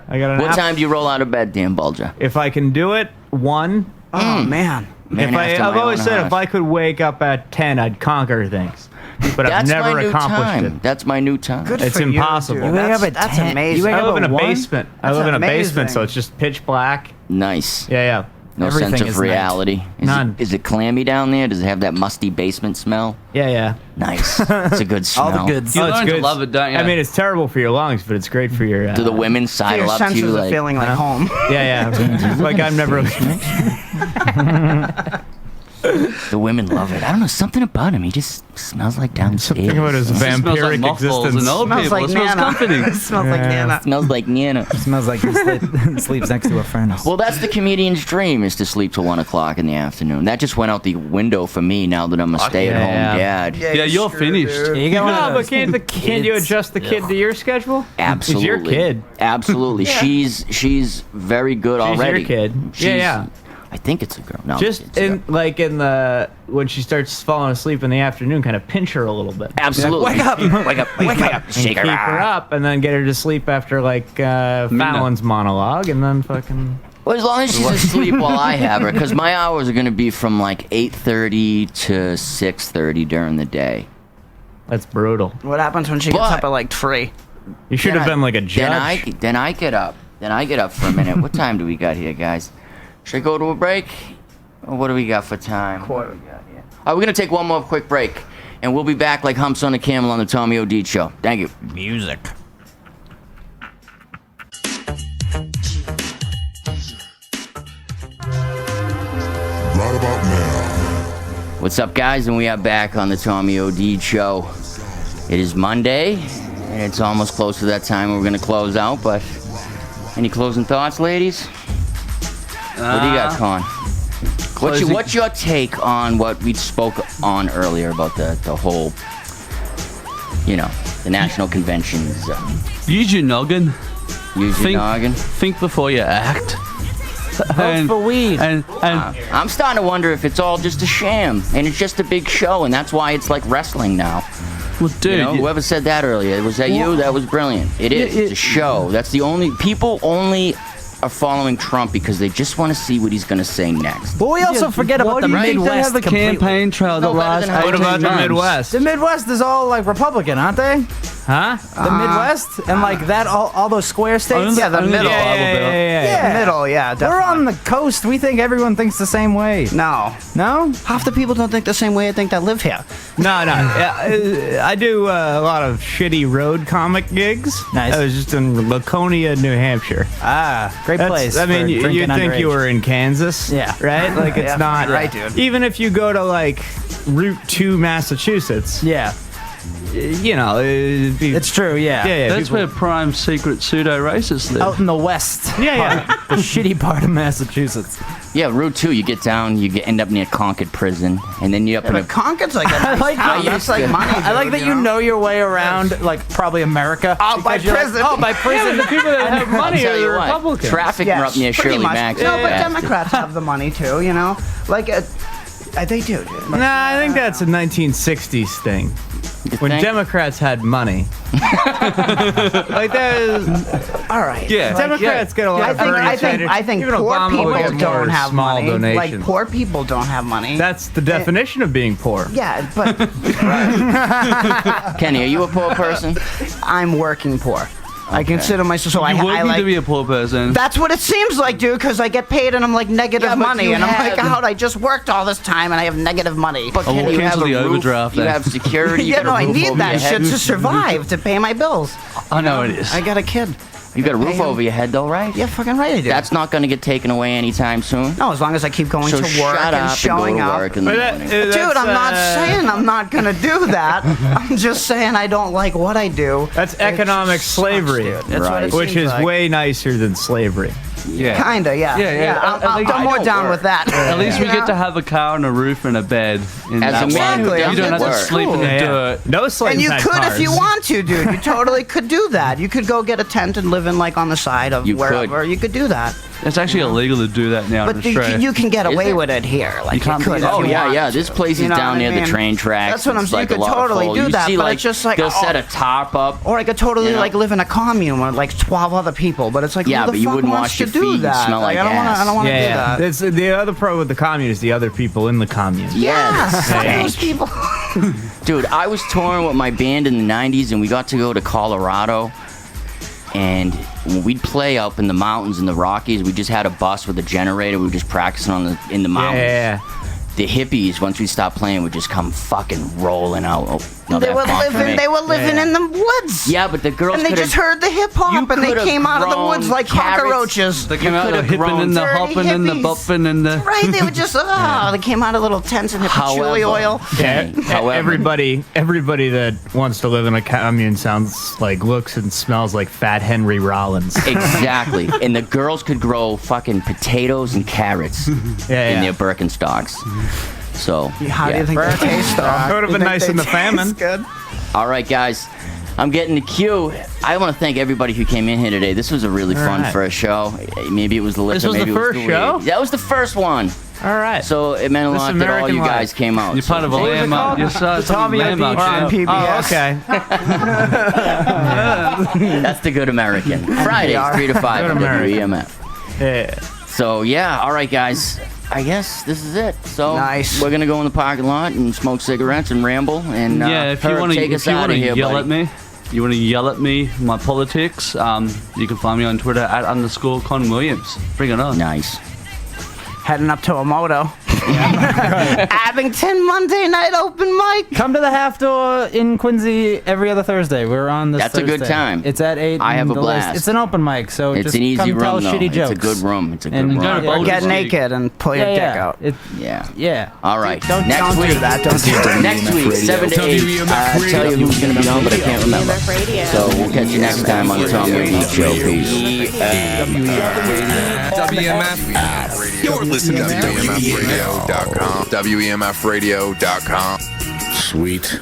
S8: I got an
S4: What
S8: app.
S4: time do you roll out of bed, Dan Bulger?
S8: If I can do it, 1.
S5: Oh man.
S4: Man
S8: If
S4: after
S8: I've
S4: my
S8: always
S4: own
S8: said
S4: heart.
S8: if I could wake up at 10, I'd conquer things. But I've
S4: That's
S8: never
S4: my new
S8: accomplished
S4: time.
S8: it.
S4: That's my new time.
S5: Good
S8: It's
S5: for you,
S8: impossible.
S5: dude.
S8: You
S7: wake
S5: That's,
S7: up at
S5: that's
S7: 10.
S5: amazing.
S7: You wake
S8: I
S7: up
S8: live in a
S7: at 1?
S8: basement. I
S5: That's
S8: live in a basement,
S5: amazing.
S8: so it's just pitch black.
S4: Nice.
S8: Yeah.
S4: No
S7: Everything
S4: sense
S7: is
S4: of
S7: night.
S4: reality.
S8: None.
S4: Is it clammy down there? Does it have that musty basement smell?
S8: Yeah.
S4: Nice. It's a good smell.
S7: All the goods.
S6: You
S8: it's
S6: learn to
S8: good.
S6: love it, don't you?
S8: I mean, it's terrible for your lungs, but it's great for your.
S4: Do the women
S5: For
S4: sidle
S5: your
S4: up to
S5: senses
S4: you
S5: of
S4: like?
S5: feeling like home.
S8: Yeah. Like I'm never.
S4: The women love it. I don't know, something about him. He just smells like downstairs.
S8: Something about his
S6: It smells like
S8: vampiric
S6: mothballs
S8: existence.
S6: and old
S5: Smells
S6: people.
S5: like
S6: It smells
S5: Nana.
S6: comforting.
S5: It smells like Nana.
S4: Smells like Nana.
S7: Smells like he sleeps next to a furnace.
S4: Well, that's the comedian's dream, is to sleep till 1 o'clock in the afternoon. That just went out the window for me now that I'm a stay-at-home dad.
S6: Yeah, you're finished.
S7: you got one
S8: No,
S7: of
S8: but
S7: those
S8: can't you
S7: kids.
S8: adjust the kid to your schedule?
S4: Absolutely.
S8: She's your kid.
S4: Absolutely. She's very good
S8: She's
S4: already.
S8: your kid.
S4: She's-
S8: Yeah.
S4: I think it's a girl. No,
S8: Just
S4: it's a
S8: in
S4: girl.
S8: like in the when she starts falling asleep in the afternoon, kind of pinch her a little bit.
S4: Absolutely.
S7: Wake up!
S4: Wake up. Wake up. Shake her
S8: Keep her up, and then get her to sleep after like Fallon's monologue, and then fucking.
S4: Well, as long as she's asleep while I have her, because my hours are going to be from like 8:30 to 6:30 during the day.
S8: That's brutal.
S5: What happens when she gets
S4: But-
S5: up at like 3?
S8: You should have
S4: Then
S8: been like a judge.
S4: Then I get up. Then I get up for a minute. What time do we got here, guys? Should I go to a break? Or what do we got for time? What do we got here? All right, we're going to take one more quick break. And we'll be back like humps on a camel on the Tommy O'D Show. Thank you.
S7: Music.
S9: Right about now.
S4: What's up, guys? And we are back on the Tommy O'D Show. It is Monday, and it's almost close to that time where we're going to close out. But any closing thoughts, ladies? What do you got, Conn? What's your take on what we spoke on earlier about the whole, the national conventions?
S6: Use your noggin.
S4: Use your noggin.
S6: Think before you act.
S7: Vote for weed.
S6: And
S4: I'm starting to wonder if it's all just a sham, and it's just a big show, and that's why it's like wrestling now.
S6: well, dude,
S4: Whoever said that earlier, was that you? That was brilliant. It is. It's a show. That's the only... People only are following Trump because they just want to see what he's going to say next.
S7: But we also forget about the
S6: Why do you think
S7: Midwest
S6: they have a
S7: completely.
S6: campaign trail that
S4: No better
S6: lasts
S4: than how-
S6: 18
S8: What about the
S6: months?
S8: Midwest?
S7: The Midwest is all like Republican, aren't they?
S8: Huh?
S7: The Midwest and like that, all those square states.
S5: Yeah, the
S6: Only
S5: middle.
S6: Bible Belt.
S7: Yeah.
S5: Middle, yeah, definitely.
S7: We're on the coast. We think everyone thinks the same way.
S5: No.
S7: No?
S5: Half the people don't think the same way I think that live here.
S8: No. Yeah, I do a lot of shitty road comic gigs.
S7: Nice.
S8: I was just in Laconia, New Hampshire.
S7: Ah, great place.
S8: I mean,
S7: for
S8: you'd
S7: drinking
S8: think you
S7: underage.
S8: were in Kansas.
S7: Yeah.
S8: Right? Like, it's
S5: Yeah,
S8: not.
S5: you're right, dude.
S8: Even if you go to, like, Route 2, Massachusetts,
S7: Yeah,
S8: it'd be.
S7: it's true. Yeah.
S8: Yeah,
S6: That's
S8: people-
S6: where prime secret pseudo-racists live.
S7: Out in the west.
S8: Yeah.
S7: The shitty part of Massachusetts.
S4: Yeah, Route 2, you get down, end up near Concord Prison, and then you're up in
S5: But
S4: a...
S5: Concord's like a nice
S7: like
S5: town.
S7: how
S5: That's
S4: you-
S5: like money,
S7: I like that you know your way around, like probably America.
S5: Oh, by
S7: because you're like,
S5: prison.
S7: oh, by prison.
S8: the people that have money
S4: Tell
S8: are
S4: you
S8: the
S4: what,
S8: Republicans.
S4: traffic
S5: Yes,
S4: up near
S5: pretty
S4: Shirley
S5: much.
S4: Mack.
S5: No, but
S4: Yeah.
S5: Democrats have the money too, Like, they do, dude.
S8: Nah, I think that's a 1960s thing. When
S4: think?
S8: Democrats had money. Like that.
S5: All right.
S6: Yeah.
S8: Democrats get a lot
S5: I
S8: of
S5: think,
S8: Bernie
S5: I think,
S8: Sanders.
S5: I think
S8: Even
S5: poor
S8: Obama
S5: people
S8: would get more
S5: don't have
S8: small
S5: money.
S8: donations.
S5: Like, poor people don't have money.
S8: That's the definition of being poor.
S5: Yeah, but
S4: Kenny, are you a poor person?
S5: I'm working poor. I consider myself, so
S6: you would
S5: I
S6: need
S5: like...
S6: to be a poor person.
S5: That's what it seems like, dude, because I get paid and I'm like negative
S4: Yeah, but
S5: money.
S4: you
S5: And I'm like,
S4: have-
S5: how'd I just worked all this time and I have negative money?
S4: But
S6: I'll
S4: Kenny,
S6: walk
S4: you
S6: into
S4: have
S6: the
S4: a roof,
S6: overdraft
S4: you
S6: then.
S4: have security, you
S5: Yeah,
S4: got
S5: no,
S4: a
S5: I
S4: roof
S5: need
S4: over
S5: that
S4: your
S5: shit
S4: head.
S5: to survive, to pay my bills.
S6: I know it is.
S5: I got a kid.
S4: You got a roof
S5: Pay him.
S4: over your head, though, right?
S5: Yeah, fucking right I do.
S4: That's not going to get taken away anytime soon.
S5: No, as long as I keep going
S4: So
S5: to work
S4: shut
S5: and
S4: up
S5: showing
S4: and go to
S5: up.
S4: work in the
S8: But
S4: morning.
S5: Dude, I'm not saying I'm not gonna do that. I'm just saying I don't like what I do.
S8: That's
S5: It
S8: economic
S5: sucks,
S8: slavery,
S5: dude. That's what it
S8: which
S5: seems
S8: is
S5: like.
S8: way nicer than slavery.
S6: Yeah.
S5: Kinda, yeah.
S6: Yeah.
S5: I'm more down with that.
S6: At least we get to have a car and a roof and a bed. In
S4: As
S6: that
S4: a man who
S6: way.
S4: does
S6: you don't have
S4: work.
S6: to sleep in the
S8: Yeah, yeah.
S6: dirt.
S8: No slaves
S5: And you
S8: had
S5: could
S8: cars.
S5: if you want to, dude. You totally could do that. You could go get a tent and live in like on the side of
S4: You
S5: wherever. You could do that.
S6: It's actually illegal to do that now in
S5: But
S6: Australia.
S5: you can get
S4: Is
S5: away
S4: it?
S5: with it here. Like you,
S6: can't
S5: could.
S6: do that.
S5: if
S4: Oh,
S5: you
S4: yeah,
S5: want
S4: yeah.
S5: to.
S4: This place
S5: You
S4: is
S5: know
S4: down
S5: what I
S4: near the
S5: mean?
S4: train tracks.
S5: That's what I'm
S4: It's
S5: saying.
S4: like
S5: You
S4: a
S5: could
S4: lot of
S5: totally
S4: full-
S5: do
S4: you
S5: that,
S4: see,
S5: but
S4: like,
S5: it's just like,
S4: they'll
S5: oh.
S4: set a tarp up.
S5: Or I could totally
S4: You know?
S5: like live in a commune with like 12 other people, but it's like
S4: Yeah,
S5: who the
S4: but you
S5: fuck
S4: wouldn't
S5: wants
S4: wash
S5: to
S4: your
S5: do
S4: feet, you'd
S5: that?
S4: smell like
S5: I don't want to. I don't want to do
S8: Yeah,
S5: that.
S8: that's the other problem with the commune is the other people in the commune.
S5: Yes, fuck
S8: Yeah.
S5: those people.
S4: Dude, I was touring with my band in the 90s, and we got to go to Colorado. And when we'd play up in the mountains in the Rockies, we just had a bus with a generator. We were just practicing in the mountains.
S8: Yeah.
S4: The hippies, once we stopped playing, would just come fucking rolling out. Oh, no,
S5: They were living in the woods.
S4: Yeah, but the girls
S5: And they just heard the hip hop, and they came out of the woods like cockroaches.
S6: They came out of hipping and the
S5: dirty
S6: hopping and the
S5: hippies.
S6: bopping and the.
S5: Right, they were just, they came out of little tents and patchouli oil.
S8: Yeah,
S4: However-
S8: everybody that wants to live in a commune looks and smells like Fat Henry Rollins.
S4: Exactly. And the girls could grow fucking potatoes and carrots in their Birkenstocks. So,
S5: How do you think they taste, though?
S8: It would have been nice in the famine.
S5: Good.
S4: All right, guys. I'm getting the cue. I want to thank everybody who came in here today. This was a really fun
S8: right.
S4: first show. Maybe it was the liquor.
S8: This was
S4: maybe
S8: the
S4: it was
S8: first
S4: the
S8: show?
S4: weed. That was the first one.
S8: All right.
S4: So it meant a lot that all
S8: American
S4: you guys
S8: life.
S4: came out.
S6: You're part of a
S8: What was it
S6: landmark.
S8: called?
S6: You're
S8: The Tommy
S6: landmark.
S8: O'D
S5: on
S6: show.
S5: PBS.
S8: Oh, okay.
S4: That's the good American. Fridays, 3 to 5
S8: Good
S4: on
S8: American.
S4: WEMF.
S8: Yeah.
S4: So, yeah. All right, guys. I guess this is it. So
S5: Nice.
S4: we're going to go in the parking lot and smoke cigarettes and ramble. And
S6: Yeah, if you
S4: Herb,
S6: want to
S4: take us out of here,
S6: yell
S4: buddy.
S6: at me, you want to yell at me, my politics, you can find me on Twitter at _Conn Williams. Bring it on.
S4: Nice.
S5: Heading up to a moto. Abington Monday night open mic.
S7: Come to the Half Door in Quincy every other Thursday. We're on this
S4: That's a good
S7: Thursday.
S4: time.
S7: It's at 8.
S4: I have
S7: and
S4: a
S7: the list-
S4: blast.
S7: It's an open mic, so
S4: It's
S7: just
S4: an easy
S7: come tell
S4: room, though.
S7: shitty jokes.
S4: It's a good room. It's a good
S7: And
S4: room.
S6: go to
S5: Or
S6: Boulger
S5: get
S6: Street.
S5: naked and pull your dick out.
S4: Yeah.
S7: Yeah.
S4: All right.
S5: Don't
S4: Next week.
S5: do that. Don't do that.
S4: Next week, 7 to 8. I'll tell you who's going to be on, but I can't remember. So we'll catch you next time on the Tommy O'D Show. Peace.
S2: WMF.
S10: You're listening to WEMFradio.com. WEMFradio.com.
S1: Sweet.